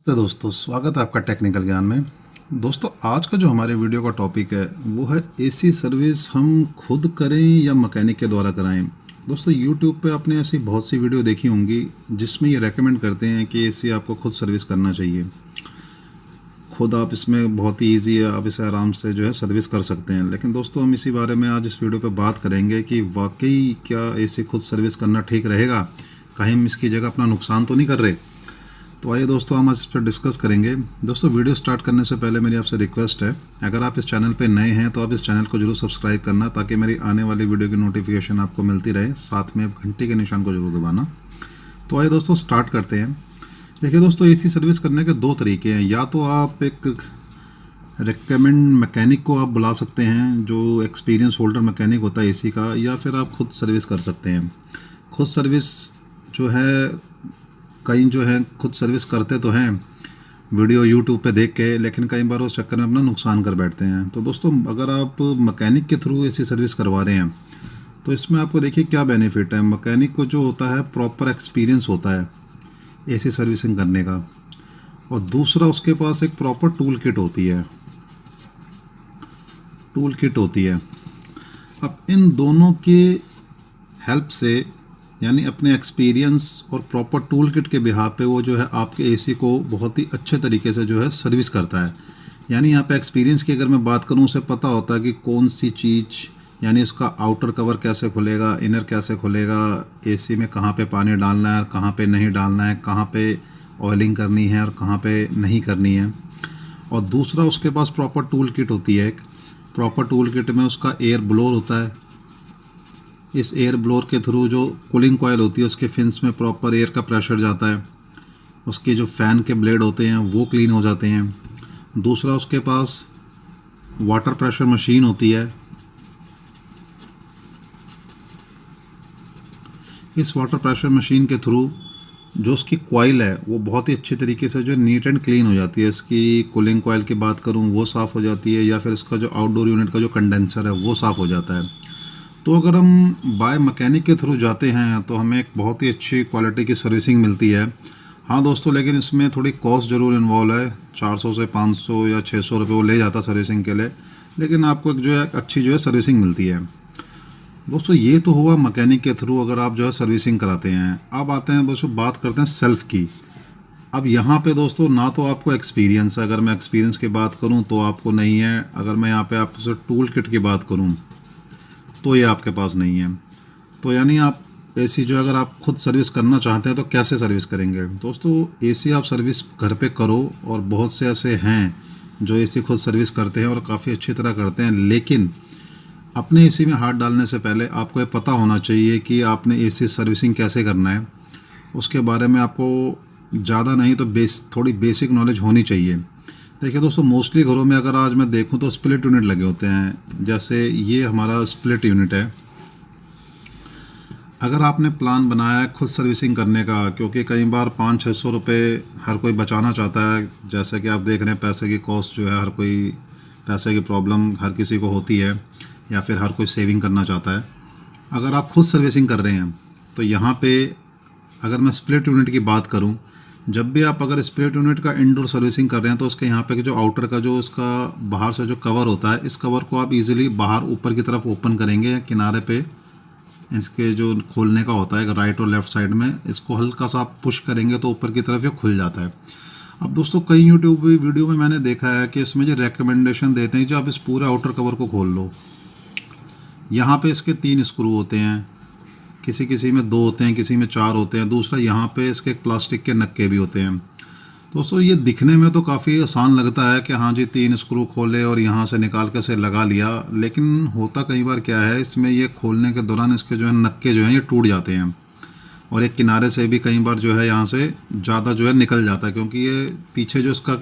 तो दोस्तों स्वागत है आपका टेक्निकल ज्ञान में। दोस्तों आज का जो हमारे वीडियो का टॉपिक है वो है एसी सर्विस हम खुद करें या मैकेनिक के द्वारा कराएं। दोस्तों यूट्यूब पे आपने ऐसी बहुत सी वीडियो देखी होंगी जिसमें ये रेकमेंड करते हैं कि एसी आपको खुद सर्विस करना चाहिए। खुद आप इसमें बहुत ही ईजी है, आप इसे आराम से जो है सर्विस कर सकते हैं। लेकिन दोस्तों हम इसी बारे में आज इस वीडियो पे बात करेंगे कि वाकई क्या एसी खुद सर्विस करना ठीक रहेगा, कहीं हम इसकी जगह अपना नुकसान तो नहीं कर रहे। तो आइए दोस्तों हम आज इस पर डिस्कस करेंगे। दोस्तों वीडियो स्टार्ट करने से पहले मेरी आपसे रिक्वेस्ट है, अगर आप इस चैनल पे नए हैं तो आप इस चैनल को जरूर सब्सक्राइब करना ताकि मेरी आने वाली वीडियो की नोटिफिकेशन आपको मिलती रहे। साथ में घंटी के निशान को जरूर दबाना। तो आइए दोस्तों स्टार्ट करते हैं। देखिए दोस्तों एसी सर्विस करने के दो तरीके हैं। या तो आप एक रिकमेंड मैकेनिक को आप बुला सकते हैं जो एक्सपीरियंस होल्डर मैकेनिक होता है एसी का, या फिर आप खुद सर्विस कर सकते हैं। खुद सर्विस जो है कई जो है खुद सर्विस करते तो हैं वीडियो यूट्यूब पे देख के, लेकिन कई बार उस चक्कर में अपना नुकसान कर बैठते हैं। तो दोस्तों अगर आप मैकेनिक के थ्रू ऐसी सर्विस करवा रहे हैं तो इसमें आपको देखिए क्या बेनिफिट है। मैकेनिक को जो होता है प्रॉपर एक्सपीरियंस होता है ऐसी सर्विसिंग करने का, और दूसरा उसके पास एक प्रॉपर टूल किट होती है। अब इन दोनों के हेल्प से यानी अपने एक्सपीरियंस और प्रॉपर टूल किट के बिहाफ पे वो जो है आपके एसी को बहुत ही अच्छे तरीके से जो है सर्विस करता है। यानी यहाँ पे एक्सपीरियंस की अगर मैं बात करूँ, उसे पता होता है कि कौन सी चीज़ यानी उसका आउटर कवर कैसे खुलेगा, इनर कैसे खुलेगा, एसी में कहाँ पे पानी डालना है और कहाँ पे नहीं डालना है, कहाँ पे ऑयलिंग करनी है और कहाँ पे नहीं करनी है। और दूसरा उसके पास प्रॉपर टूल किट होती है। प्रॉपर टूल किट में उसका एयर ब्लोअर होता है। इस एयर ब्लोअर के थ्रू जो कूलिंग कॉयल होती है उसके फिन्स में प्रॉपर एयर का प्रेशर जाता है। उसके जो फ़ैन के ब्लेड होते हैं वो क्लीन हो जाते हैं। दूसरा उसके पास वाटर प्रेशर मशीन होती है। इस वाटर प्रेशर मशीन के थ्रू जो उसकी कॉइल है वो बहुत ही अच्छे तरीके से जो नीट एंड क्लीन हो जाती है। इसकी कूलिंग कॉइल की बात करूँ वो साफ़ हो जाती है, या फिर इसका जो आउटडोर यूनिट का जो कंडेंसर है वो साफ़ हो जाता है। तो अगर हम बाय मैकेनिक के थ्रू जाते हैं तो हमें एक बहुत ही अच्छी क्वालिटी की सर्विसिंग मिलती है। हाँ दोस्तों, लेकिन इसमें थोड़ी कॉस्ट ज़रूर इन्वॉल्व है। 400 से 500 या 600 रुपये वो ले जाता सर्विसिंग के लिए, लेकिन आपको एक जो है अच्छी जो है सर्विसिंग मिलती है। दोस्तों ये तो हुआ मैकेनिक के थ्रू अगर आप जो है सर्विसिंग कराते हैं। अब आते हैं दोस्तों बात करते हैं सेल्फ़ की। अब यहाँ पे दोस्तों ना तो आपको एक्सपीरियंस है, अगर मैं एक्सपीरियंस की बात करूँ तो आपको नहीं है। अगर मैं यहाँ पे आपसे टूल किट की बात करूँ तो ये आपके पास नहीं है। तो यानी आप एसी जो अगर आप खुद सर्विस करना चाहते हैं तो कैसे सर्विस करेंगे। दोस्तों एसी आप सर्विस घर पे करो, और बहुत से ऐसे हैं जो एसी खुद सर्विस करते हैं और काफ़ी अच्छी तरह करते हैं। लेकिन अपने एसी में हाथ डालने से पहले आपको ये पता होना चाहिए कि आपने एसी सर्विसिंग कैसे करना है। उसके बारे में आपको ज़्यादा नहीं तो थोड़ी बेसिक नॉलेज होनी चाहिए। देखिए दोस्तों मोस्टली घरों में अगर आज मैं देखूं तो स्प्लिट यूनिट लगे होते हैं। जैसे ये हमारा स्प्लिट यूनिट है। अगर आपने प्लान बनाया है खुद सर्विसिंग करने का, क्योंकि कई बार 500-600 रुपये हर कोई बचाना चाहता है। जैसे कि आप देख रहे हैं पैसे की कॉस्ट जो है, हर कोई पैसे की प्रॉब्लम हर किसी को होती है, या फिर हर कोई सेविंग करना चाहता है। अगर आप खुद सर्विसिंग कर रहे हैं तो यहाँ पे अगर मैं स्प्लिट यूनिट की बात करूँ, जब भी आप अगर स्प्लिट यूनिट का इंडोर सर्विसिंग कर रहे हैं तो उसके यहाँ पे जो आउटर का जो उसका बाहर से जो कवर होता है, इस कवर को आप इजीली बाहर ऊपर की तरफ ओपन करेंगे, या किनारे पे इसके जो खोलने का होता है राइट और लेफ़्ट साइड में, इसको हल्का सा आप पुश करेंगे तो ऊपर की तरफ ये खुल जाता है। अब दोस्तों कई यूट्यूब वीडियो में मैंने देखा है कि इसमें जो रिकमेंडेशन देते हैं जो आप इस पूरे आउटर कवर को खोल लो। यहाँ पे इसके 3 स्क्रू होते हैं, किसी में 2 होते हैं, किसी में 4 होते हैं। दूसरा यहाँ पे इसके प्लास्टिक के नक्के भी होते हैं। दोस्तों ये दिखने में तो काफ़ी आसान लगता है कि हाँ जी 3 स्क्रू खोले और यहाँ से निकाल के से लगा लिया, लेकिन होता कई बार क्या है, इसमें ये खोलने के दौरान इसके जो है नक्के जो हैं ये टूट जाते हैं, और एक किनारे से भी कई बार जो है यहाँ से ज़्यादा जो है निकल जाता है, क्योंकि ये पीछे जो इसका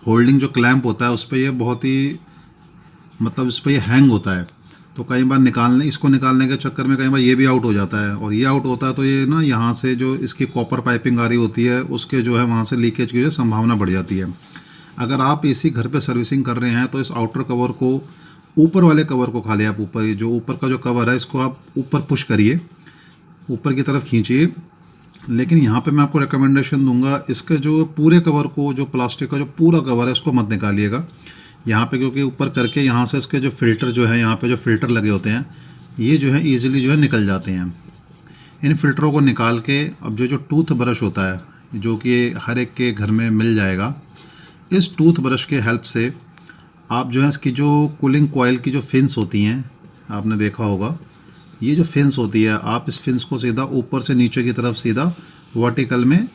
होल्डिंग जो क्लैंप होता है उस पर ये बहुत ही मतलब इस पर ये हैंग होता है। तो कई बार इसको निकालने के चक्कर में कई बार ये भी आउट हो जाता है, और ये आउट होता है तो ये ना यहाँ से जो इसकी कॉपर पाइपिंग आ रही होती है उसके जो है वहाँ से लीकेज की जो संभावना बढ़ जाती है। अगर आप एसी घर पे सर्विसिंग कर रहे हैं तो इस आउटर कवर को, ऊपर वाले कवर को खाली आप ऊपर का जो कवर है इसको आप ऊपर पुश करिए, ऊपर की तरफ खींचिए, लेकिन यहाँ पे मैं आपको रिकमेंडेशन दूंगा, इसके जो पूरे कवर को, जो प्लास्टिक का जो पूरा कवर है, इसको मत निकालिएगा यहाँ पे, क्योंकि ऊपर करके यहाँ से इसके जो फ़िल्टर जो है, यहाँ पे जो फ़िल्टर लगे होते हैं, ये जो है ईज़िली जो है निकल जाते हैं। इन फ़िल्टरों को निकाल के अब जो टूथ ब्रश होता है, जो कि हर एक के घर में मिल जाएगा, इस टूथ ब्रश के हेल्प से आप जो है इसकी जो कूलिंग कॉइल की जो फिन्स होती हैं, आपने देखा होगा, ये जो फिन्स होती है, आप इस फिन्स को सीधा ऊपर से नीचे की तरफ सीधा वर्टिकल में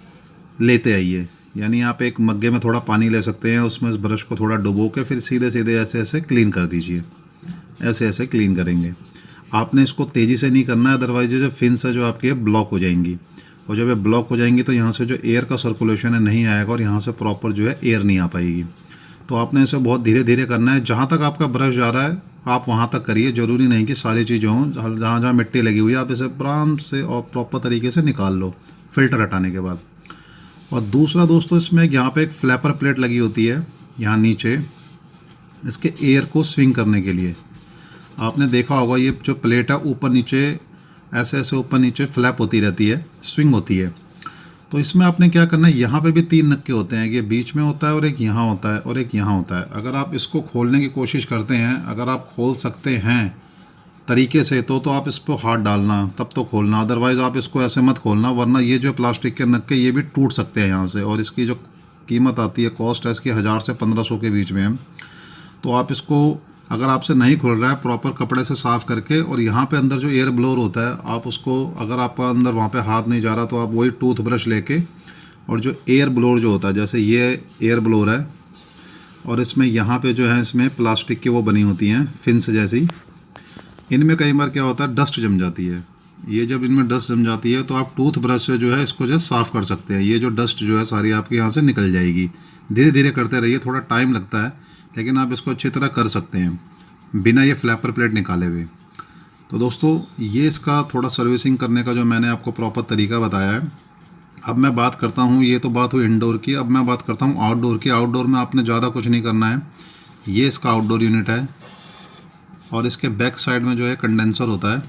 लेते आइए। यानी आप एक मग्गे में थोड़ा पानी ले सकते हैं, उसमें इस ब्रश को थोड़ा डुबो के फिर सीधे सीधे ऐसे ऐसे क्लीन कर दीजिए। ऐसे ऐसे क्लीन करेंगे। आपने इसको तेज़ी से नहीं करना है, अदरवाइज जो फिन्स है जो आपकी ब्लॉक हो जाएंगी, और जब ये ब्लॉक हो जाएंगी तो यहाँ से जो एयर का सर्कुलेशन है नहीं आएगा, और यहाँ से प्रॉपर जो है एयर नहीं आ पाएगी। तो आपने इसे बहुत धीरे धीरे करना है। जहाँ तक आपका ब्रश जा रहा है आप वहाँ तक करिए, ज़रूरी नहीं कि सारी चीज़ें हों। जहाँ जहाँ मिट्टी लगी हुई है आप इसे आराम से और प्रॉपर तरीके से निकाल लो फ़िल्टर हटाने के बाद। और दूसरा दोस्तों, इसमें यहाँ पे एक फ्लैपर प्लेट लगी होती है यहाँ नीचे, इसके एयर को स्विंग करने के लिए। आपने देखा होगा ये जो प्लेट है ऊपर नीचे ऐसे ऐसे ऊपर नीचे फ्लैप होती रहती है, स्विंग होती है। तो इसमें आपने क्या करना है, यहाँ पे भी 3 नक्के होते हैं, ये बीच में होता है और एक यहाँ होता है और एक यहाँ होता है। अगर आप इसको खोलने की कोशिश करते हैं, अगर आप खोल सकते हैं तरीके से तो आप इस पर हाथ डालना, तब तो खोलना, अदरवाइज़ आप इसको ऐसे मत खोलना, वरना ये जो प्लास्टिक के नक्के ये भी टूट सकते हैं यहाँ से। और इसकी जो कीमत आती है, कॉस्ट है इसकी 1000 से 1500 के बीच में है। तो आप इसको, अगर आपसे नहीं खुल रहा है, प्रॉपर कपड़े से साफ़ करके, और यहाँ पे अंदर जो एयर ब्लोअर होता है आप उसको, अगर आपका अंदर वहाँ पे हाथ नहीं जा रहा तो आप वही टूथ ब्रश लेके, और जो एयर ब्लोअर जो होता है, जैसे ये एयर ब्लोअर है और इसमें यहाँ पे जो है इसमें प्लास्टिक की वो बनी होती हैं फिन्स जैसी, इनमें कई बार क्या होता है डस्ट जम जाती है। ये जब इनमें डस्ट जम जाती है तो आप टूथ ब्रश से जो है इसको जो साफ़ कर सकते हैं। ये जो डस्ट जो है सारी आपके यहाँ से निकल जाएगी। धीरे धीरे करते रहिए, थोड़ा टाइम लगता है, लेकिन आप इसको अच्छी तरह कर सकते हैं बिना ये फ्लैपर प्लेट निकाले हुए। तो दोस्तों, ये इसका थोड़ा सर्विसिंग करने का जो मैंने आपको प्रॉपर तरीका बताया है। अब मैं बात करता हूँ, ये तो बात हुई इंडोर की, अब मैं बात करता हूँ आउटडोर की। आउटडोर में आपने ज़्यादा कुछ नहीं करना है। ये इसका आउटडोर यूनिट है और इसके बैक साइड में जो है कंडेंसर होता है।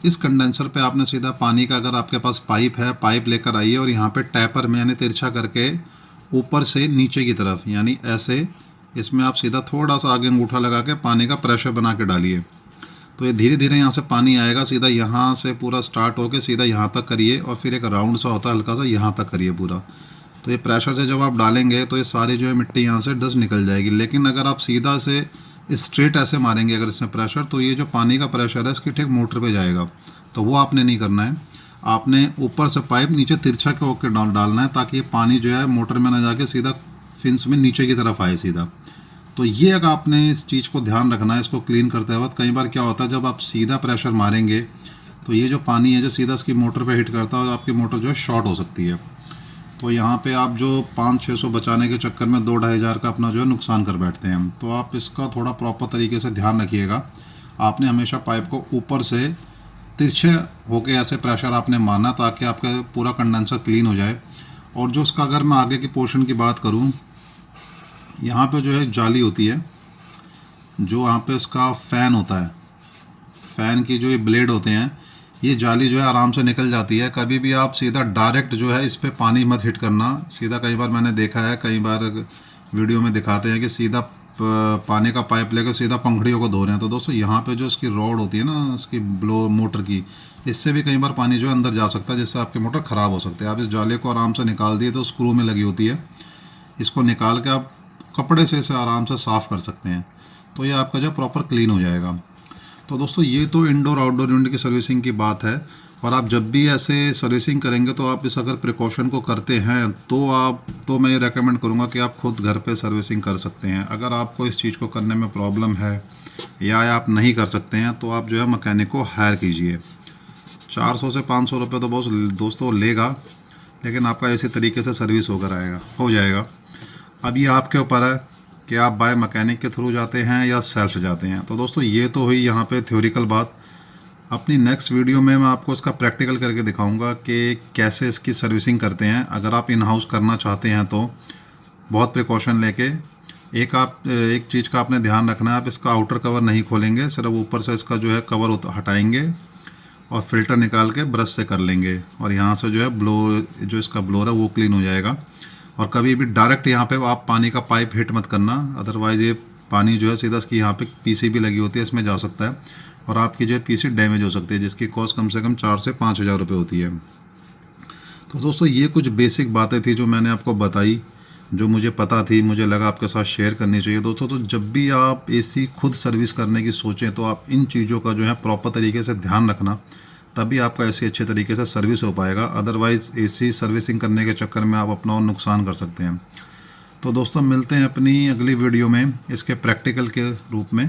इस कंडेंसर पे आपने सीधा पानी का, अगर आपके पास पाइप है, पाइप लेकर आइए और यहाँ पे टैपर में यानी तिरछा करके ऊपर से नीचे की तरफ, यानी ऐसे, इसमें आप सीधा थोड़ा सा आगे अंगूठा लगा के पानी का प्रेशर बना के डालिए। तो ये धीरे धीरे यहाँ से पानी आएगा, सीधा यहाँ से पूरा स्टार्ट होके सीधा यहाँ तक करिए, और फिर एक राउंड सा होता है हल्का सा, यहाँ तक करिए पूरा। तो ये प्रेशर से जब आप डालेंगे तो ये सारी जो है मिट्टी यहाँ से डस्ट निकल जाएगी। लेकिन अगर आप सीधा से स्ट्रेट ऐसे मारेंगे अगर इसमें प्रेशर, तो ये जो पानी का प्रेशर है इसकी ठीक मोटर पे जाएगा। तो वो आपने नहीं करना है। आपने ऊपर से पाइप नीचे तिरछा के होकर डालना है, ताकि ये पानी जो है मोटर में ना जाके सीधा फिन्स में नीचे की तरफ आए सीधा। तो ये अगर आपने इस चीज़ को ध्यान रखना है इसको क्लीन करते वक्त। कई बार क्या होता है, जब आप सीधा प्रेशर मारेंगे तो ये जो पानी है जो सीधा इसकी मोटर पे हिट करता है और आपकी मोटर जो है शॉर्ट हो सकती है। तो यहाँ पे आप जो 500-600 बचाने के चक्कर में 2-2.5 हज़ार का अपना जो है नुकसान कर बैठते हैं। तो आप इसका थोड़ा प्रॉपर तरीके से ध्यान रखिएगा। आपने हमेशा पाइप को ऊपर से तिरछे होके ऐसे प्रेशर आपने मारना, ताकि आपका पूरा कंडेंसर क्लीन हो जाए। और जो उसका, अगर मैं आगे की पोर्शन की बात करूँ, यहाँ पे जो है जाली होती है, जो यहाँ पे इसका फ़ैन होता है, फ़ैन की जो ये ब्लेड होते हैं, ये जाली जो है आराम से निकल जाती है। कभी भी आप सीधा डायरेक्ट जो है इस पर पानी मत हिट करना सीधा। कई बार मैंने देखा है, कई बार वीडियो में दिखाते हैं कि सीधा पानी का पाइप लेकर सीधा पंखड़ियों को धो रहे हैं। तो दोस्तों, यहाँ पे जो इसकी रॉड होती है ना, इसकी ब्लो मोटर की, इससे भी कई बार पानी जो है अंदर जा सकता है, जिससे आपकी मोटर ख़राब हो सकती है। आप इस जाली को आराम से निकाल दिए तो स्क्रू में लगी होती है, इसको निकाल के आप कपड़े से इसे आराम से साफ़ कर सकते हैं। तो ये आपका जो प्रॉपर क्लीन हो जाएगा। तो दोस्तों, ये तो इंडोर आउटडोर यूनिट की सर्विसिंग की बात है। और आप जब भी ऐसे सर्विसिंग करेंगे तो आप इस अगर प्रिकॉशन को करते हैं तो मैं ये रेकमेंड करूँगा कि आप खुद घर पे सर्विसिंग कर सकते हैं। अगर आपको इस चीज़ को करने में प्रॉब्लम है या आप नहीं कर सकते हैं तो आप जो है मैकेनिक को हायर कीजिए। 400 से 500 रुपये तो बहुत दोस्तों लेगा, लेकिन आपका इसी तरीके से सर्विस हो जाएगा। अब ये आपके ऊपर है कि आप बाय मैकेनिक के थ्रू जाते हैं या सेल्फ जाते हैं। तो दोस्तों, ये तो हुई यहाँ पे थ्योरिकल बात। अपनी नेक्स्ट वीडियो में मैं आपको इसका प्रैक्टिकल करके दिखाऊंगा कि कैसे इसकी सर्विसिंग करते हैं। अगर आप इन हाउस करना चाहते हैं तो बहुत प्रिकॉशन लेके, एक चीज़ का आपने ध्यान रखना है, आप इसका आउटर कवर नहीं खोलेंगे, सिर्फ ऊपर से इसका जो है कवर हटाएंगे और फ़िल्टर निकाल के ब्रश से कर लेंगे और यहाँ से जो है जो इसका ब्लोअर है वो क्लीन हो जाएगा। और कभी भी डायरेक्ट यहाँ पे आप पानी का पाइप हिट मत करना, अदरवाइज़ ये पानी जो है सीधा इसकी यहाँ पे पीसीबी लगी होती है इसमें जा सकता है और आपकी जो है पीसी डैमेज हो सकती है, जिसकी कॉस्ट कम से कम 4 से 5 हज़ार रुपये होती है। तो दोस्तों ये कुछ बेसिक बातें थी जो मैंने आपको बताई, जो मुझे पता थी, मुझे लगा आपके साथ शेयर करनी चाहिए दोस्तों। तो जब भी आप एसी खुद सर्विस करने की सोचें तो आप इन चीज़ों का जो है प्रॉपर तरीके से ध्यान रखना, तभी आपका एसी अच्छे तरीके से सर्विस हो पाएगा। अदरवाइज़ एसी सर्विसिंग करने के चक्कर में आप अपना और नुकसान कर सकते हैं। तो दोस्तों मिलते हैं अपनी अगली वीडियो में इसके प्रैक्टिकल के रूप में।